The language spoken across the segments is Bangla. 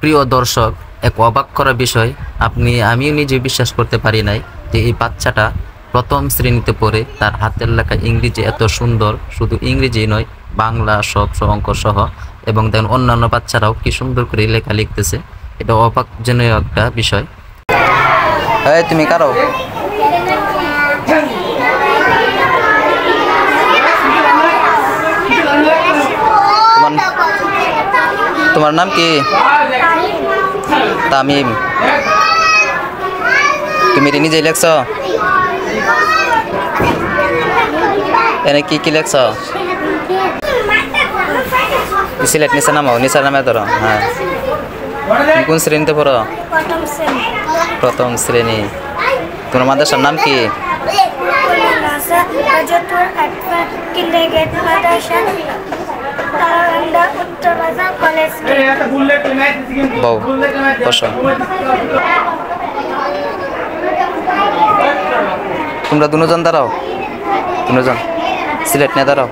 প্রিয় দর্শক, এক অবাক করা বিষয়, আমিও নিজে বিশ্বাস করতে পারি নাই যে এই বাচ্চাটা প্রথম শ্রেণীতে পড়ে তার হাতের লেখা ইংরেজি এত সুন্দর, শুধু ইংরেজি নয়, বাংলা সব অঙ্ক সহ। এবং দেখেন অন্যান্য বাচ্চারাও কি সুন্দর করে লেখা লিখতেছে। এটা অবাকজনীয় একটা বিষয়। এই তুমি কারো তোমার নাম কি? তামিম। তুমি নিজেই লেখছ? এনে কি কি লেখছ? সিলেট নিচে নামাও, নিচে নামে ধরো। হ্যাঁ, তুমি কোন শ্রেণীতে পড়ো? প্রথম শ্রেণী। তোমার মাদ্রাসার নাম কি? তোমরা দুজন দাঁড়াও, দুজন সিলেট নিয়ে দাঁড়াও।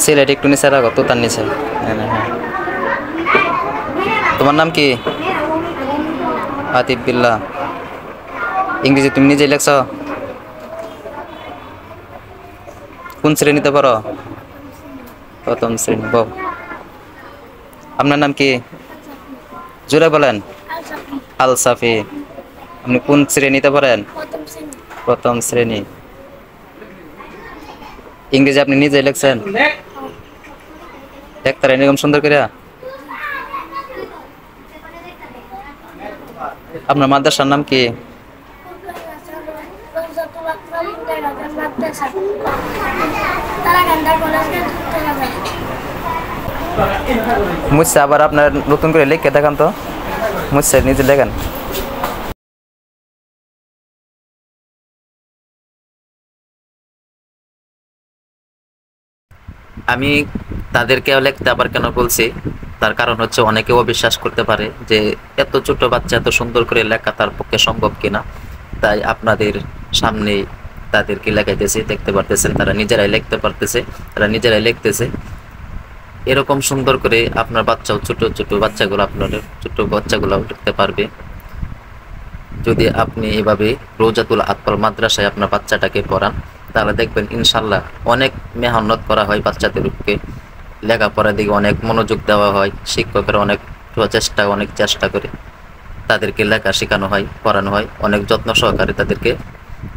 সিলেট একটু নিচে রাখো, তো তার নিচে। তোমার নাম কি? আতিফ বিল্লাহ। ইংরেজি তুমি নিজেই লেখছ? কোন শ্রেণীতে পড়ো? প্রথম শ্রেণী। বউ, আপনার নাম কি? জোরে বলেন। আল সাফি। আপনি কোন শ্রেণীতে পড়েন? প্রথম শ্রেণী। ইংরেজি আপনি নিজেই লেখছেন? দেখতার এরকম সুন্দর করে? আপনার মাদ্রাসার নাম কি? মুঝছে আবার আপনার নতুন করে লিখে দেখান তো, মুঝছে নিজে লেখেন। আমি তাদেরকেও লিখতে আবার কেন বলছি, তার কারণ হচ্ছে অনেকেও বিশ্বাস করতে পারে যে এত ছোট বাচ্চা এত সুন্দর করে লেখা তার পক্ষে সম্ভব কিনা। তাই আপনাদের সামনে তাদেরকে লেখাইতেছি, দেখতে পারতেছেন তারা নিজেরাই লিখতে পারতেছে, তারা নিজেরাই লিখতেছে। এরকম সুন্দর করে আপনার বাচ্চাও, ছোট ছোট বাচ্চাগুলো, আপনার ছোট বাচ্চাগুলো লিখতে পারবে যদি আপনি এভাবে রোজাতুল আতফাল মাদ্রাসায় আপনার বাচ্চাটাকে পড়ান। তাহলে দেখবেন ইনশাল্লাহ অনেক মেহনত করা হয় বাচ্চাদেরকে, লেখাপড়ার দিকে অনেক মনোযোগ দেওয়া হয়, শিক্ষকেরা অনেক চেষ্টা করে তাদেরকে লেখা শেখানো হয়, পড়ানো হয়, অনেক যত্ন সহকারে তাদেরকে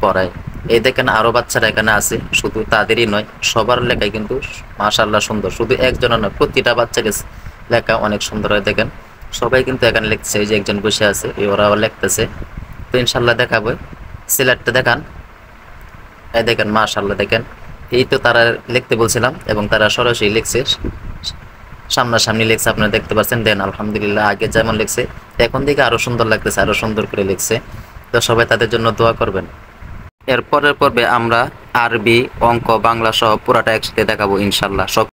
পড়ায়। এই দেখেন আরো বাচ্চারা এখানে আছে, শুধু তাদেরই নয়, সবার লেখাই কিন্তু মাশাআল্লাহ সুন্দর। শুধু একজনের নয়, প্রতিটা বাচ্চাকে লেখা অনেক সুন্দর হয়। দেখেন সবাই কিন্তু এখানে লিখছে, এই যে একজন বসে আছে, ওরাও লিখতেছে। তো ইনশাল্লাহ দেখাবো। সিলেটটা দেখান। এই দেখেন মাশাআল্লাহ, দেখেন এই তো তারা লিখতে বলছিলাম এবং তারা সরাসরি লিখছে, সামনাসামনি লিখছে, আপনারা দেখতে পাচ্ছেন। দেন আলহামদুলিল্লাহ, আগে যেমন লিখছে এখন থেকে আরো সুন্দর লাগতেছে, আরো সুন্দর করে লিখছে। তো সবাই তাদের জন্য দোয়া করবেন। এর পরের পর্বে আমরা আরবি, অঙ্ক, বাংলা সহ পুরাটা একসাথে দেখাবো ইনশাল্লাহ। সব